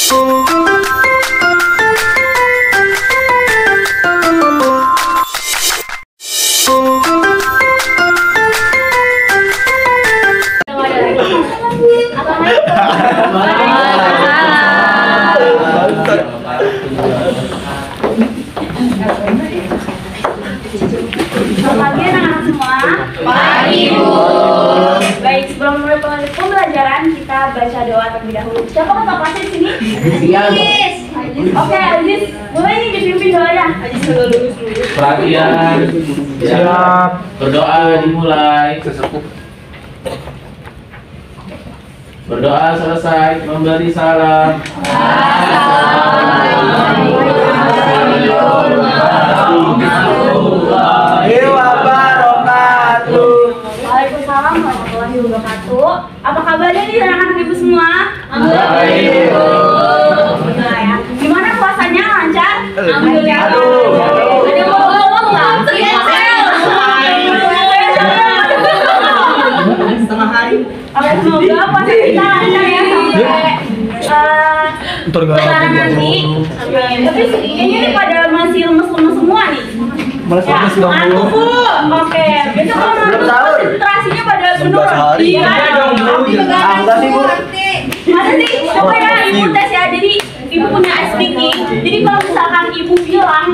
Selamat pagi anak-anak semua. Pagi, Bu. Baik, sebelum mulai pembelajaran kita baca doa terlebih dahulu. Siapa ketua kelasnya di sini? Ajis. Oke, Ajis, boleh nih dipimpin doanya. Ajis sudah lulus. Perhatian. Siap. Berdoa dimulai. Berdoa selesai, memberi salam. Waalaikumsalam warahmatullahi wabarakatuh. Apa kabarnya nih anak-anak ibu semua? Baik. Nah ya, gimana puasanya lancar? Alhamdulillah. Ada yang mau ngomong nggak? Setengah hari. Oke, semoga puasa kita lancar ya sampai lebaran nanti. Tapi kayaknya ini pada masih lemes-lemes semua nih. Lemes dong, Bu. Ngantuk, Bu. Oke, besok kalau ngantuk konsentrasinya pada menurun. Iya dong, Bu. Enggak sih, Bu. Masa sih? Coba ya ibu tes ya. Jadi ibu punya ice speaking. Jadi kalau misalkan ibu bilang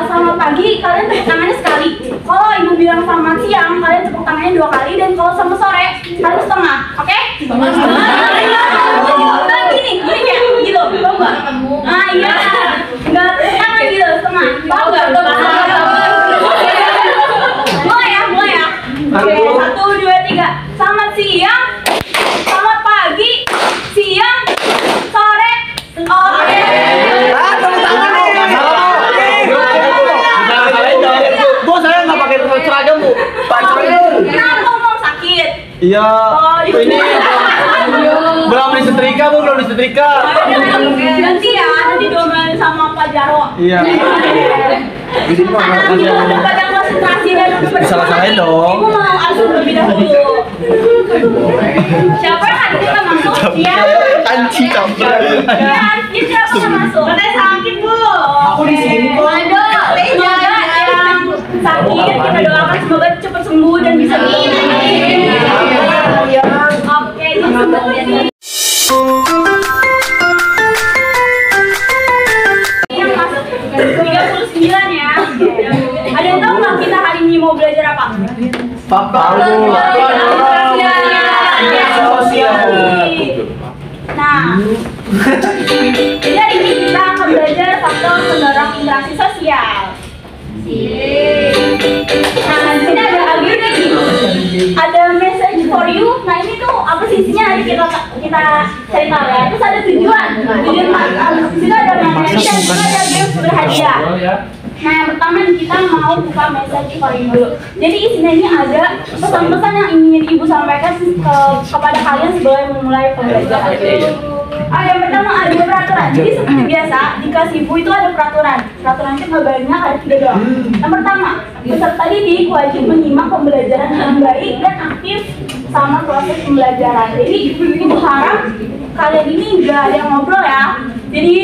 selamat pagi, kalian tepuk tangannya sekali. Kalau ibu bilang selamat siang, kalian tepuk tangannya 2 kali. Dan kalau sama sore, harus setengah. Oke? Nah, gini ya, gitu. Tahu nggak? Ah iya. Nggak setengah gitu, setengah. Tahu nggak? Mulai ya. Oke, 1, 2, 3. Selamat siang. Selamat pagi. Siang. Sore. Oke. Tepuk tangan, Bu. Bu, saya nggak pakai seragam, Bu. Kenapa ngomong sakit? Iya. Oh, Ini belum disetrika, Bu, belum disetrika. Nanti ya, nanti diomelin sama Pak Jarwo. Iya. Di sini mah Anak ibu pada konsentrasi dan Salah-salahin dong. Ibu mau langsung lebih dahulu. Siapa yang hari kita masuk? Siap. Anci campur. Ya, siapa yang masuk? Katanya sakit, Bu. Aku di sini, Bu. Aduh, semoga yang sakit kita doakan semoga cepat sembuh dan bisa Oke, ini sembuh ya. Yang masuk 39 ya. Ada yang tahu nggak kita hari ini mau belajar apa? Nah, jadi hari ini kita akan belajar faktor pendorong interaksi sosial. Nah, di sini ada agenda nih. Ada message for you. Nah, ini tuh apa sih isinya? Nanti kita cari tahu ya. Terus ada tujuan. Tujuan di sini ada materi dan juga ada games berhadiah. Nah, yang pertama kita mau buka message for you dulu. Jadi isinya ini ada pesan-pesan yang ingin ibu sampaikan kepada kalian sebelum memulai pembelajaran. Yang pertama ada peraturan. Jadi seperti biasa di kelas ibu itu ada peraturan. Peraturan itu nggak banyak, ada 3 doang. Yang pertama, peserta didik wajib menyimak pembelajaran dengan baik dan aktif sama proses pembelajaran. Jadi ibu harap kalian ini nggak ada yang ngobrol ya. Jadi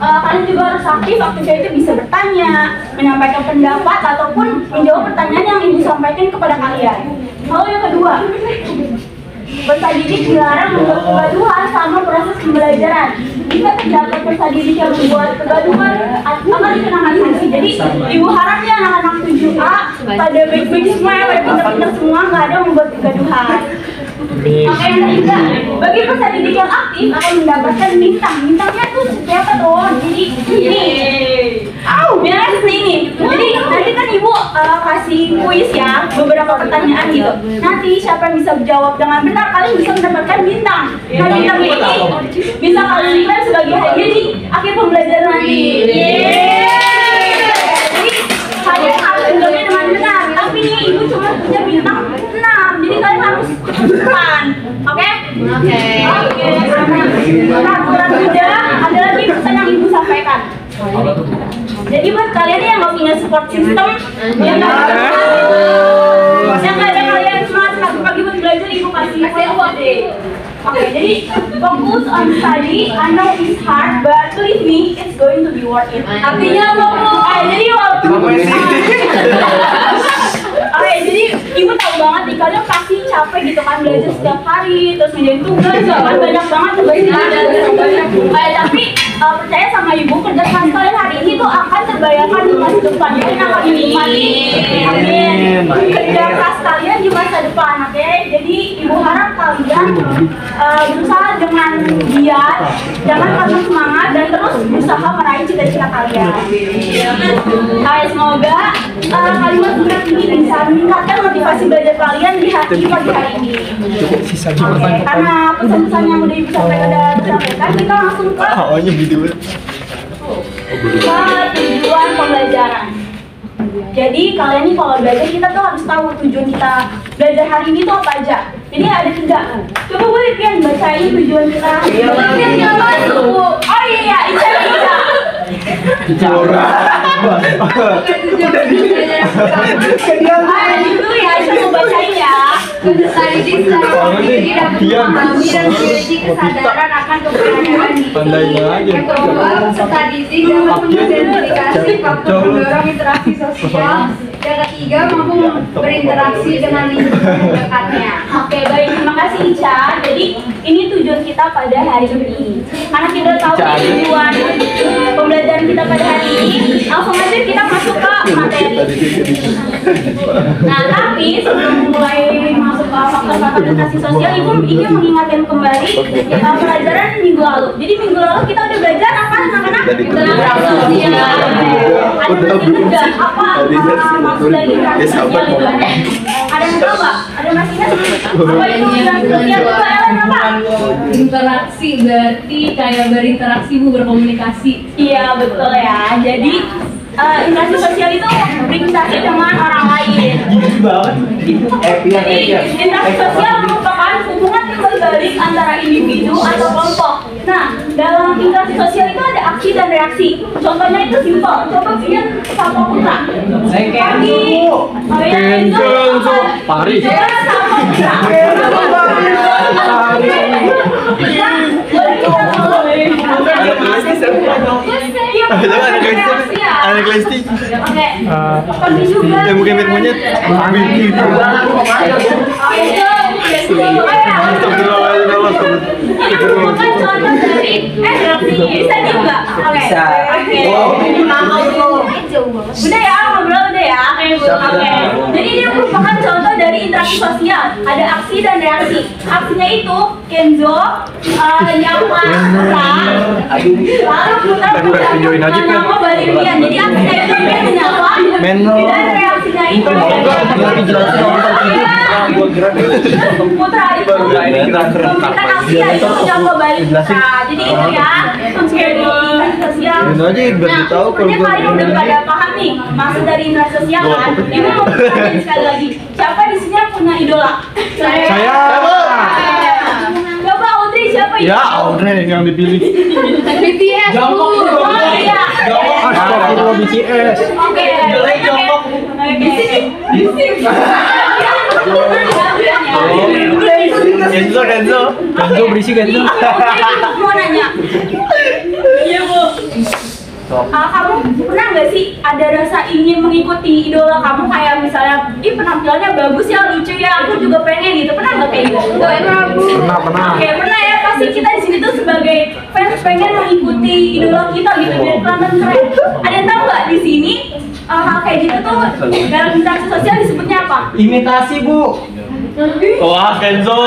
kalian juga harus aktif. Aktifnya itu bisa bertanya, menyampaikan pendapat ataupun menjawab pertanyaan yang ibu sampaikan kepada kalian. Lalu yang kedua, peserta didik dilarang membuat kegaduhan sama proses pembelajaran. Jika terdapat peserta didik yang membuat kegaduhan akan dikenakan sanksi. Jadi ibu harapnya anak-anak 7A pada baik-baik semua ya, pada pintar-pintar semua, nggak ada yang membuat kegaduhan. Oke, yang ketiga, bagi peserta didik yang aktif akan mendapatkan bintang. Bintangnya tuh siapa tuh? Jadi ini. Beres nih ini. Jadi nanti kan ibu kasih kuis ya, beberapa pertanyaan gitu. Nanti siapa yang bisa jawab dengan benar, kalian bisa mendapatkan bintang. Nah, bintang ini bisa kalian klaim sebagai hadiah di akhir pembelajaran nanti. Jadi kalian harus menjawabnya dengan benar. Tapi nih ibu cuma punya bintang 6, jadi kalian harus cepat. Oke? Oke. Peraturan sudah. Ada lagi pesan yang ibu sampaikan. Jadi buat kalian yang nggak punya support system, yang nggak ada kalian semangat pagi-pagi buat belajar, ibu kasih award deh. Oke, jadi focus on study. I know it's hard, but believe me, it's going to be worth it. Artinya apa, Bu? Jadi walaupun Oke, jadi ibu tahu banget nih kalian pasti capek gitu kan belajar setiap hari, terus ngerjain tugas, kan banyak banget tugasnya. Tapi percaya sama ibu, kerja keras kalian hari ini tuh akan terbayarkan di masa depan. Jadi akan dinikmati. Amin. Kerja keras kalian di masa depan, oke? Jadi ibu harap kalian berusaha dengan giat, jangan patah semangat dan terus berusaha meraih cita-cita kalian. Semoga kalimat singkat ini bisa meningkatkan motivasi belajar kalian di pagi hari ini. Karena pesan-pesan yang udah ibu sampaikan, kita langsung ke tujuan pembelajaran. Jadi kalian nih kalau belajar kita tuh harus tahu tujuan kita belajar hari ini tuh apa aja. Jadi ada 3. Coba boleh Pian bacain tujuan kita. Oh iya, Ica. Itu ya, saya mau bacain ya. Tadi diri dapat memahami dan memiliki kesadaran akan keberadaan diri. Yang kedua, peserta didik dapat mengidentifikasi faktor mendorong interaksi sosial. Yang ketiga, mampu berinteraksi dengan lingkungan terdekatnya. Oke, baik, terima kasih Ica. Jadi ini tujuan kita pada hari ini. Karena kita tahu tujuan pembelajaran kita pada hari ini, langsung aja kita masuk ke materi. Nah, tapi sebelum mulai masuk ke faktor-faktor interaksi sosial, ibu ingin mengingatkan kembali pelajaran minggu lalu. Jadi minggu lalu kita udah belajar apa anak-anak? Interaksi sosial. Ada masih ingat apa maksud dari interaksi sosial itu? Ada yang tahu nggak? Ada masih ingat? Apa itu interaksi sosial itu? Ellen apa? Interaksi berarti kayak berinteraksi, Bu, berkomunikasi. Iya betul ya. Jadi interaksi sosial itu berinteraksi dengan orang lain. Jadi interaksi sosial merupakan hubungan timbal balik antara individu atau kelompok. Nah, dalam interaksi sosial itu ada aksi dan reaksi. Contohnya itu simpel. Coba bikin Sapa Putra. Pari. Coba Sapa Putra. Anak Lesti. Oke. Pergi juga. Yang bukan mirip monyet. Ini merupakan contoh dari bisa juga. Oke. Udah ya, ngobrol udah ya. Oke. Jadi ini merupakan contoh dari interaksi sosial. Ada aksi dan reaksi. Aksinya itu Kenzo nyapa lalu putar nama Valerian. Jadi aksinya itu Ken menyapa dan reaksinya itu Putra itu memberikan aksi yaitu menyapa balik Putra. Jadi itu ya interaksi sosial. Nah, sebenarnya kalian udah pada paham nih maksud dari interaksi sosial kan? Ibu mau tanya sekali lagi, siapa di sini yang punya idola? Saya. Coba Audrey, siapa idola? Ya, Audrey yang dipilih. BTS, Bu. Oh iya. Astagfirullah BTS. Oke. Kenzo berisik Kenzo. Mau nanya. Iya Bu. Kamu pernah nggak sih ada rasa ingin mengikuti idola kamu kayak misalnya, ih penampilannya bagus ya, lucu ya, aku juga pengen gitu. Pernah nggak kayak gitu? Pernah. Oke, pernah ya. Pasti kita di sini tuh sebagai fans pengen mengikuti idola kita gitu biar kelihatan keren. Ada yang tahu nggak di sini hal kayak gitu tuh dalam interaksi sosial disebutnya apa? Imitasi, Bu. Wah, Kenzo.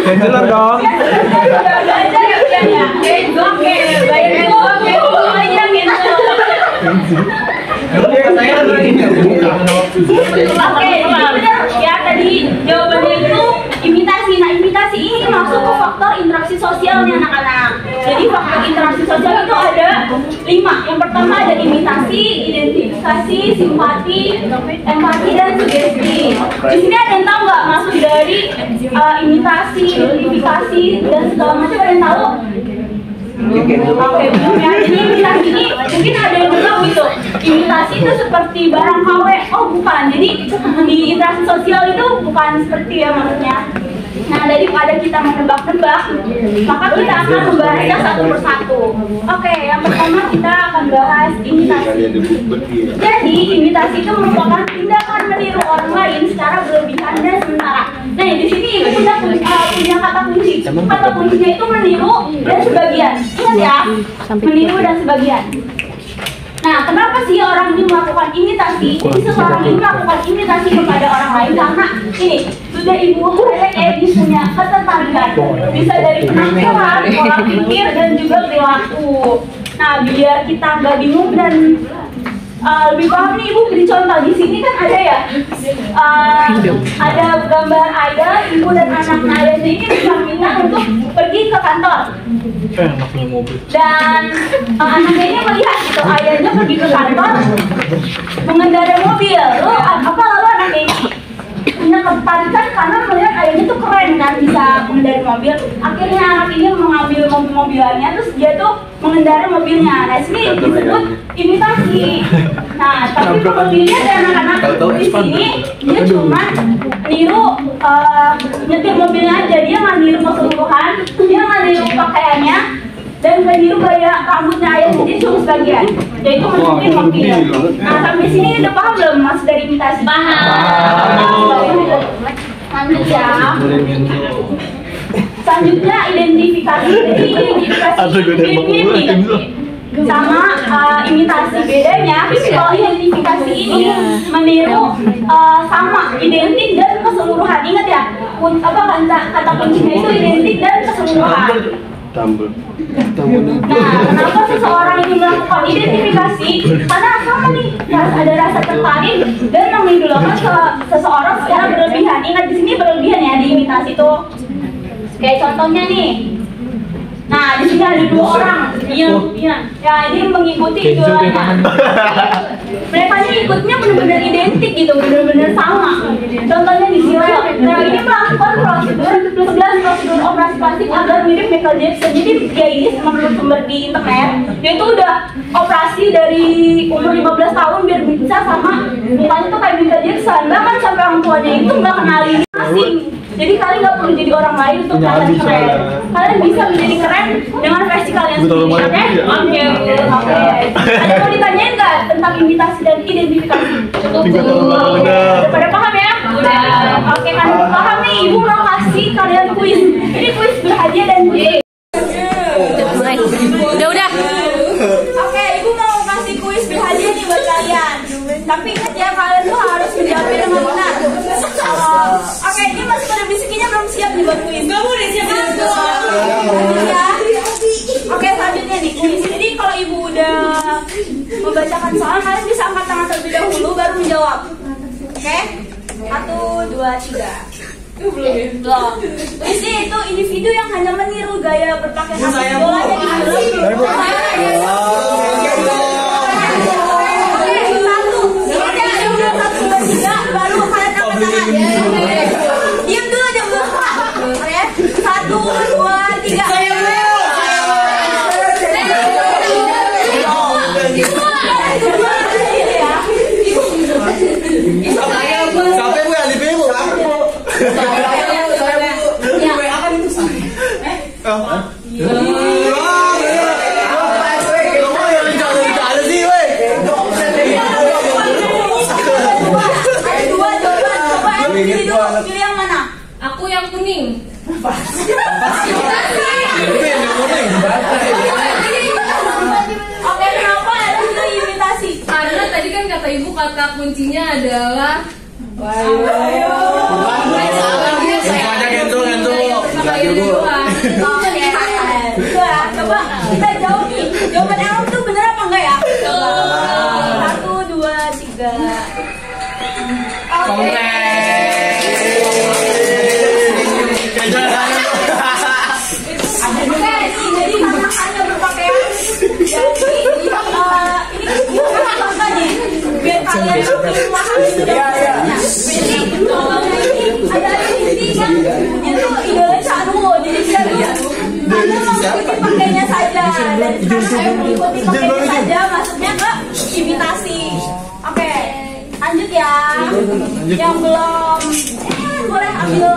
Kenzo dong. Oke, baik. Oke, benar ya tadi jawabannya itu imitasi. Nah, imitasi ini masuk ke faktor interaksi sosial nih anak-anak. Jadi faktor interaksi sosial itu ada 5. Yang pertama ada imitasi, identifikasi, simpati, empati, dan sugesti. Di sini ada yang tahu nggak maksud dari imitasi, identifikasi, dan segala macam? Ada yang tahu? Oke, belum ya. Jadi imitasi ini mungkin ada yang belum gitu. Imitasi itu seperti barang KW. Oh bukan. Jadi di interaksi sosial itu bukan seperti ya maksudnya. Nah, daripada kita menebak-nebak, maka kita akan membahasnya satu persatu. Oke, yang pertama kita akan bahas imitasi. Jadi, imitasi itu merupakan tindakan meniru orang lain secara berlebihan dan sementara. Nah, di sini ibu punya kata kunci. Kata kuncinya itu meniru dan sebagian. Ingat ya, meniru dan sebagian. Nah, kenapa sih orang ini melakukan imitasi? Jadi seseorang ini melakukan imitasi kepada orang lain karena ini sudah ibu ini punya ketertarikan, bisa dari penampilan, pola pikir dan juga perilaku. Nah, biar kita nggak bingung dan lebih paham nih ibu beri contoh di sini kan ada ya, ada gambar ayah, ibu dan anak. Nah, ayahnya ini diminta untuk pergi ke kantor. Dan anaknya ini melihat gitu, ayahnya pergi ke kantor mengendarai mobil. Lalu anaknya ini punya ketertarikan karena melihat ayahnya tuh keren kan bisa mengendarai mobil. Akhirnya anak ini mengambil mobil-mobilannya, terus dia tuh mengendarai mobilnya. Nah, ini disebut imitasi. Nah, tapi mobilnya dari anak-anak di sini dia cuma niru nyetir mobilnya aja, dia nggak niru keseluruhan, dia nggak niru pakaiannya dan nggak niru gaya rambutnya ayah, jadi cuma sebagian, yaitu masukin mobil. Nah, sampai sini udah paham belum mas dari imitasi? Lanjut ya. Selanjutnya identifikasi. Jadi identifikasi sama imitasi. Bedanya kalau identifikasi ini meniru sama, identik dan keseluruhan. Ingat ya, kata kuncinya itu identik dan keseluruhan. Nah, kenapa seseorang ini melakukan identifikasi? Karena sama nih, harus ada rasa tertarik dan mengidolakan seseorang secara berlebihan. Ingat di sini berlebihan ya, di imitasi itu. Kayak contohnya nih. Nah, di sini ada dua orang, ya ini mengikuti idolanya. Mereka ini ikutnya benar-benar identik gitu, benar-benar sama. Contohnya di sini, nah ini melakukan prosedur 11 prosedur operasi plastik agar mirip Michael Jackson. Jadi dia ini menurut sumber di internet, dia itu udah operasi dari umur 15 tahun biar bisa sama mukanya tuh kayak Michael Jackson. Bahkan sampai orang tuanya itu nggak kenalin asing. Jadi kalian nggak perlu jadi orang lain untuk kalian keren. Kalian bisa menjadi keren dengan versi kalian sendiri. Oke. Ada mau ditanyain nggak tentang imitasi dan identifikasi? Cukup. Udah pada paham ya? Udah. Oke, kan paham nih. Ibu mau kasih kalian kuis. Ini kuis berhadiah dan kuis. Udah. Oke, ibu mau kasih kuis berhadiah nih buat kalian. Tapi ingat ya, kalian tuh harus menjawabnya dengan benar. Oke, ini masih pada bisikinya belum siap nih buat kuis. Kamu udah siap ya? Oke, selanjutnya nih kuis. Jadi kalau ibu udah membacakan soal, kalian bisa angkat tangan terlebih dahulu baru menjawab. Oke? 1, 2, 3. Belum. Kuisnya itu individu yang hanya meniru gaya berpakaian idolanya di film. Baru kalian angkat tangan. Diam dulu aja belum. Oke, 1, 2, 3. Sampai gue alih bebo aku. Pilih yang mana? Aku yang kuning. Oke, kenapa ada pilih imitasi? Karena tadi kan kata ibu kata kuncinya adalah Coba kita jawab nih. Jawaban Elm tuh bener apa enggak ya? 1, 2, 3. Oke. Jadi karena hanya berpakaian, jadi ini contohnya biar kalian lebih memahami idolanya. Jadi ini ada ini kan, itu idolanya Chanwoo, jadi dia tuh hanya mengikuti pakainya saja. sekarang mengikuti pakai saja masuknya ke imitasi. Oke, lanjut ya. Yang belum boleh ambil.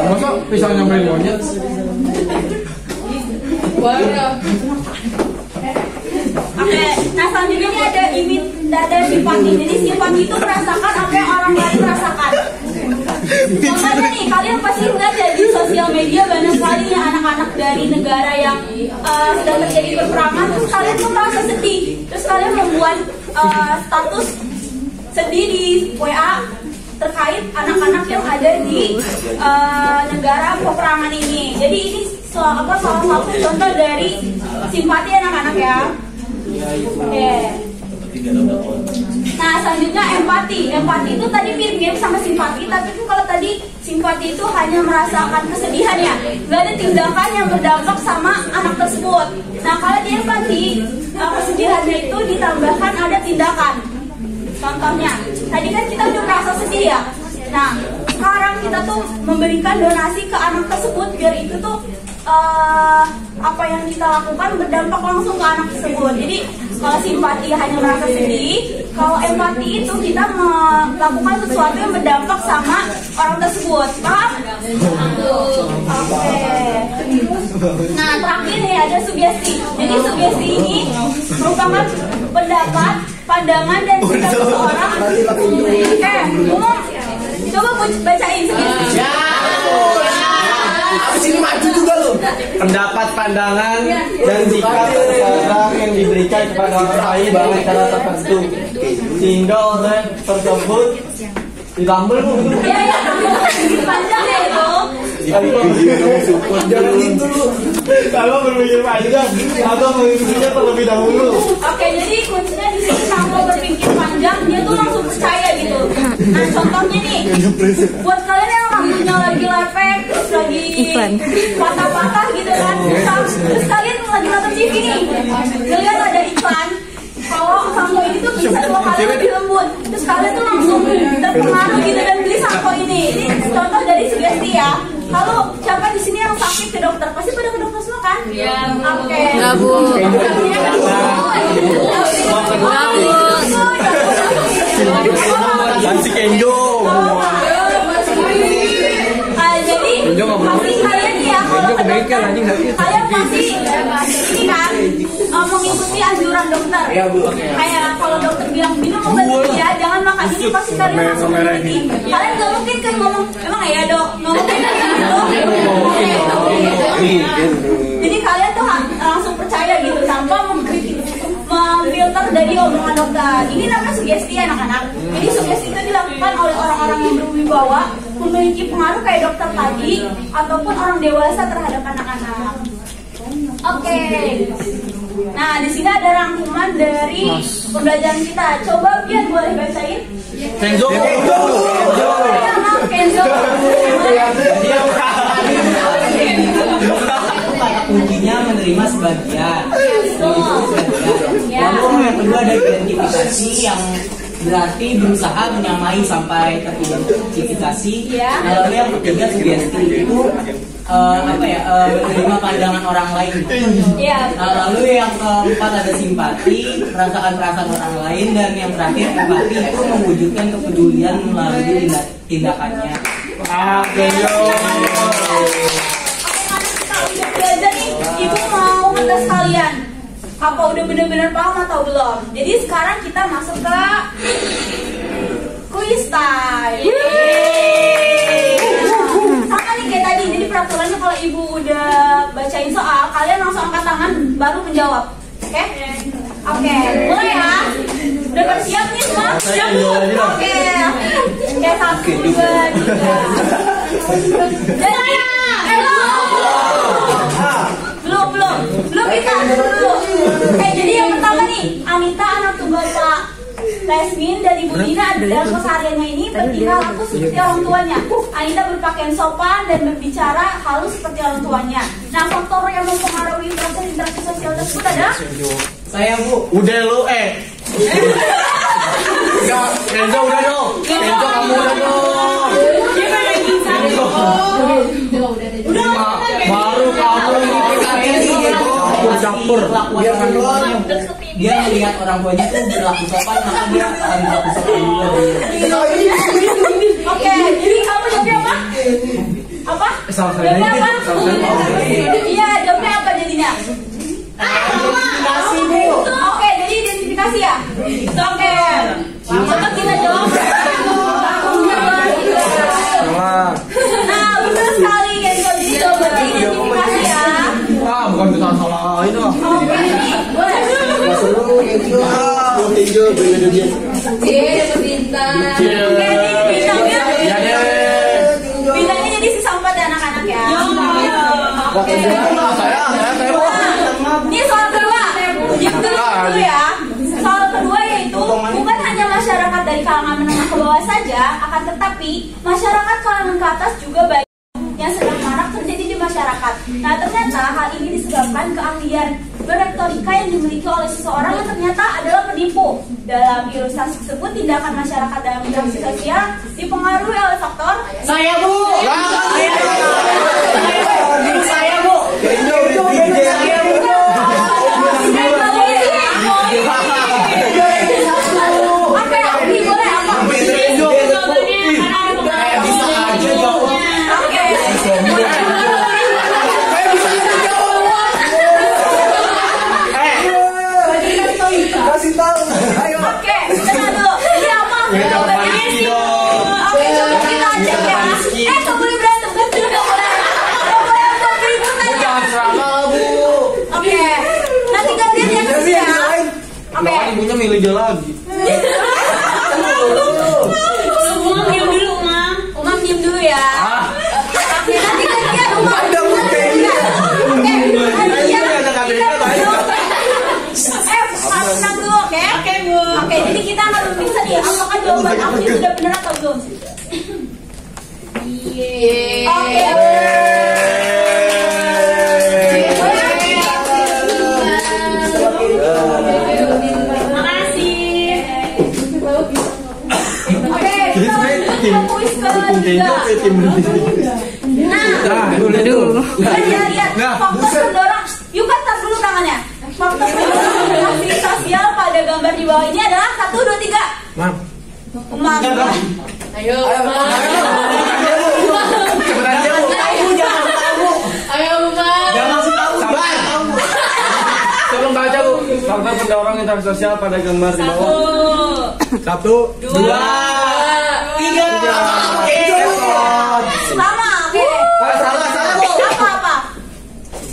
Masa pisang nyamperin monyet? Oke, nah selanjutnya ini ada simpati. Jadi simpati itu merasakan apa yang orang lain merasakan. Contohnya nih, kalian pasti lihat ya di sosial media banyak sekali ya anak-anak dari negara yang sedang terjadi peperangan. Terus kalian tuh merasa sedih. Terus kalian membuat status sedih di WA terkait anak-anak yang ada di negara peperangan ini. Jadi ini salah satu contoh dari simpati anak-anak ya. Oke. Nah selanjutnya empati. Empati itu tadi mirip-mirip sama simpati, tapi itu kalau tadi simpati itu hanya merasakan kesedihan ya, nggak ada tindakan yang berdampak sama anak tersebut. Nah kalau di empati, kesedihannya itu ditambahkan ada tindakan. Contohnya, tadi kan kita udah merasa sedih ya. Nah sekarang kita tuh memberikan donasi ke anak tersebut biar itu tuh apa yang kita lakukan berdampak langsung ke anak tersebut. Jadi kalau simpati hanya merasa sedih, kalau empati itu kita melakukan sesuatu yang berdampak sama orang tersebut. Paham? Oke. Nah terakhir nih ada sugesti. Jadi sugesti ini merupakan pendapat, pandangan dan sikap seseorang. Umum. Coba bacain sugesti. Sini maju juga lo. Pendapat, pandangan, dan sikap seseorang yang diberikan kepada orang lain dengan cara tertentu, sehingga orang tersebut ditambal lu. Iya, panjang ya itu. Jangan gitu lu. Kalau berpikir panjang, atau mengikutinya terlebih dahulu. Oke, jadi kuncinya di sini kalau berpikir panjang, dia tuh langsung percaya gitu. Nah, contohnya nih, buat kalian yang rambutnya lagi lepek, terus lagi patah-patah gitu kan, terus kalian lagi nonton TV nih, kalian ada iklan. Kalau sampo ini tuh bisa 2 kali lebih lembut, terus kalian tuh langsung terpengaruh gitu dan beli sampo ini. Ini contoh dari sugesti ya. Kalau siapa di sini yang sakit ke dokter, pasti pada ke dokter semua kan? Iya. Oke. Enggak, Bu. Si Kenjo. Jadi pasti kalian ya kalau ke dokter, kalian pasti ini kan mengikuti anjuran dokter. Kayak kalau dokter bilang minum obat ini ya, jangan makan ini, pasti kalian langsung mengikuti. Kalian nggak mungkin kan ngomong, emang ya dok, ngomong gitu. Jadi kalian tuh langsung percaya gitu tanpa memfilter dari omongan dokter. Ini namanya sugesti anak-anak. Jadi sugesti itu dilakukan oleh orang-orang yang berwibawa, memiliki pengaruh kayak dokter tadi ataupun orang dewasa terhadap anak-anak. Oke. Nah, di sini ada rangkuman dari pembelajaran kita. Coba biar boleh bacain. Kenzo. Kuncinya menerima sebagian. Lalu yang kedua ada identifikasi yang berarti berusaha menyamai sampai teridentifikasi. Lalu yang ketiga sugesti itu menerima pandangan orang lain. Lalu yang keempat ada simpati, merasakan perasaan orang lain, dan yang terakhir empati itu mewujudkan kepedulian melalui tindakannya. Belajar nih, ibu mau ngetes kalian apa udah bener-bener paham atau belum. Jadi sekarang kita masuk ke quiz time. Sama nih kayak tadi, jadi peraturannya kalau ibu udah bacain soal, kalian langsung angkat tangan baru menjawab. Oke? Oke, mulai ya. Udah bersiap nih semua? Siap bu? Oke. Oke, 1, 2, 3. Jaya! Belum kita dulu. Oke, jadi yang pertama nih, Anita anak tunggal Pak Lesmin dan Ibu Dina dalam kesehariannya ini bertingkah laku seperti orang tuanya. Anita berpakaian sopan dan berbicara halus seperti orang tuanya. Nah, faktor yang mempengaruhi proses interaksi sosial tersebut ada? Saya Bu. Udah lu Enggak, Kenzo udah dong. Kenzo kamu udah dong. Udah puas orang tuanya. Dia melihat orang tuanya tuh berlaku sopan, maka dia akan berlaku sopan juga. Oke, jadi kamu jawabnya apa? Apa? Jawabnya apa? Iya, jawabnya apa jadinya? Identifikasi, Bu. Oke, jadi identifikasi ya? Oke. Coba kita jawab. Nah, betul sekali kan. Jadi jawabannya identifikasi ya. Bukan kita salah ini lah. Oke, bintangnya jadi si sampah dan anak-anak ya. Ini soal kedua. Yang dulu ya. Soal kedua yaitu bukan hanya masyarakat dari kalangan menengah ke bawah saja, akan tetapi masyarakat kalangan ke atas juga banyak yang sedang marak terjadi di masyarakat. Nah, ternyata hal ini disebabkan keahlian berretorika yang dimiliki oleh seseorang yang ternyata adalah penipu. Dalam ilustrasi tersebut, tindakan masyarakat dalam interaksi sosial dipengaruhi oleh faktor Saya, Bu. Saya, Bu. Oke, ini boleh apa? Bisa aja jawab. Oke. Kasih tahu. Ayo. Oke, tenang dulu. Ini apa? Jawabannya sih. Oke, coba kita cek ya. Gak boleh berantem, gak boleh. Gak boleh buat keributan ya. Oke, nanti gantian ya ke sini ya. Oke. Ibunya milih dia lagi. Umam diam dulu, Umam. Umam diam dulu ya. Oke, nanti gantian Umam. Oke, tenang dulu, oke? Oke, Bu. Oke, jadi kita akan memeriksa nih apakah jawaban aku ini sudah benar atau belum. Oke. Makasih. Oke, kita lanjut ke kuis kedua. Nah, dulu. lihat faktor pendorong. Yuk kan tas dulu tangannya. Faktor pendorong interaksi sosial pada gambar di bawah ini adalah 1, 2, 3. Umam. Ayo. Sebelum baca, Bu. Faktor pendorong interaksi sosial pada gambar di bawah. 1, 2, 3. Sama, oke. Salah, Bu. Apa?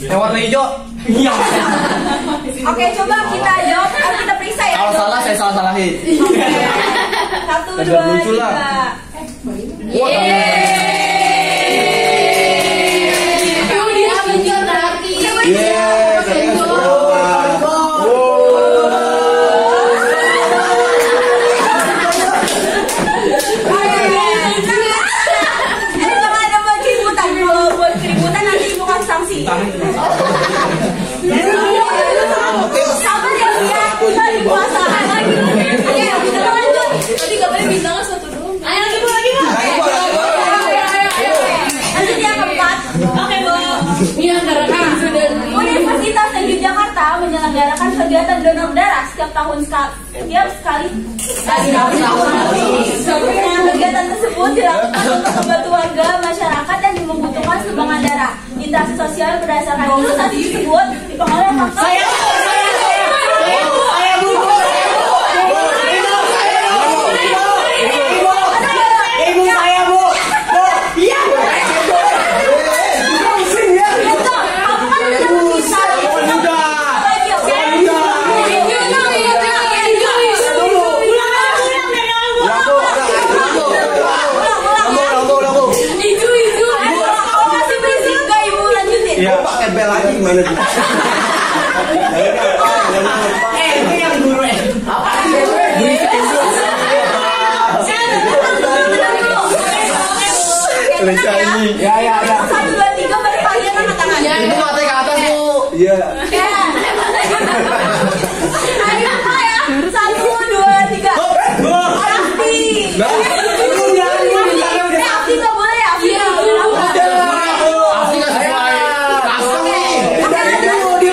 Yang warna hijau. Iya. Oke, coba kita jawab, kita periksa ya. Kalau salah, saya salah-salahin. 1, 2, lucu lah. 3. Sabar ya, kita di puasa lagi. Ayo, kita lanjut. Tadi kabarnya bintangnya 1 doang. Ayo lagi, Bu. Lanjut yang keempat. Oke, Bu. Universitas Negeri Jakarta menyelenggarakan kegiatan donor darah setiap tahun sekali. Kegiatan tersebut dilakukan untuk membantu warga masyarakat yang membutuhkan sumbangan darah. Interaksi sosial berdasarkan ilustrasi tersebut dipengaruhi oleh faktor Iya, pakai bel lagi gimana tuh? Ini yang guru Ya. 1, 2, 3 baru kalian angkat tangannya. Ibu matanya ke atas, Bu. Iya. Ayo apa ya? 1, 2, 3. Akti. Akti nggak boleh ya? Akti nggak boleh. Asli nggak sesuai. Asli. Oke, lanjut.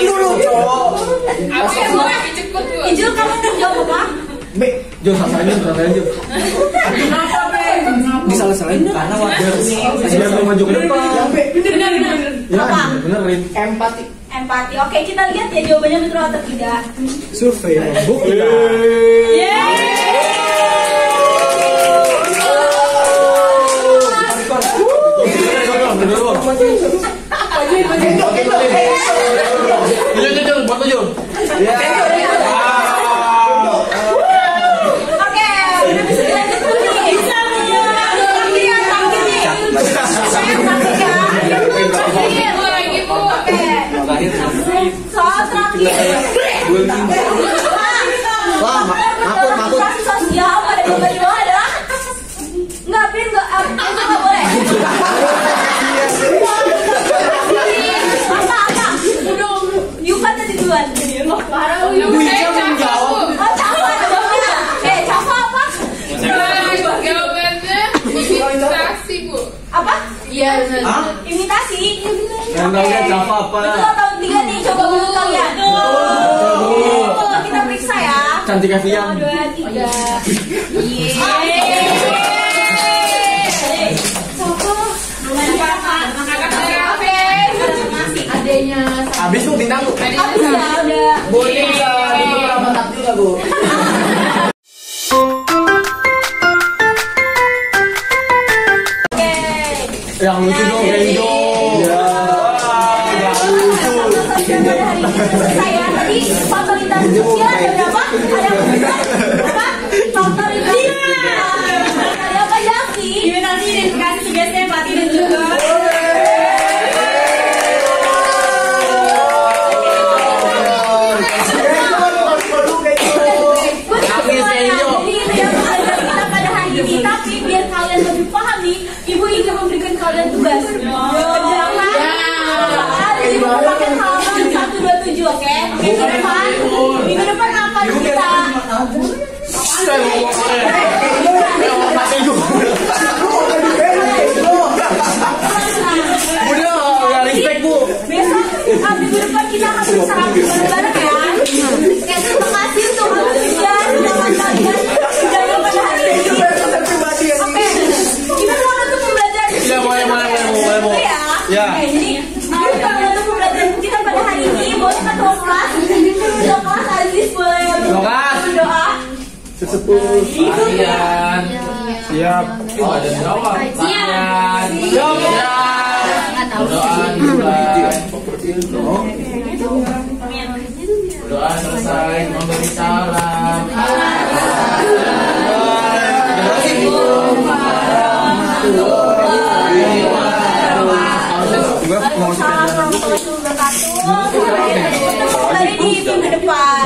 Jo, selesai aja. Disalahin karena wajar biar lo maju ke depan. Bener. Ya, Apa? benerin. Empati. Oke, kita lihat ya jawabannya betul atau tidak. Survei membuktikan. Oke, udah bisa dilanjut dulu nih. Bisa terakhir ya. Oke. Soal terakhir. Wah, makut. Sosial pada baju ada. Enggak, Pin, enggak boleh. Apa? Yuka tadi duluan. Imitasi, Bu. Apa? Iya, benar. Imitasi. Yang tahu kan siapa apa? Itu tahun 3 nih, coba menurut kalian. Coba kita periksa ya. Cantik Evian. 1, 2, 3. Adanya Habis tuh bintang tuh. Udah. Boleh ya, itu berapa tak juga, Bu? Oke. Yang lucu dong, Genjo. Ya. Yang lucu. Saya tadi fasilitas sosial ada berapa? Ada berapa? Fasilitas ada apa ya sih? Imitasi dan kasih tugasnya Pati dan juga. Tapi biar kalian lebih paham nih, Ibu ingin memberikan kalian tugas. Jangan jadi pakai halaman 127, oke? Minggu depan apa kita? Udah, respect Bu. Besok minggu depan kita akan bersama bareng ya. Terima kasih untuk kalian teman kalian sudah pada hari ini. Oke, kita mau untuk pembelajaran. Iya, boleh. Ya. Oke, jadi kalau untuk pembelajaran kita pada hari ini, boleh ketua kelas, Aziz boleh doa. Sesepuh. Latihan. Siap. Oh, ada jawab. Latihan. nggak tahu Doa sih. dimulai. Doa selesai memberi salam. Waalaikumsalam warahmatullahi wabarakatuh. Kembali di minggu depan.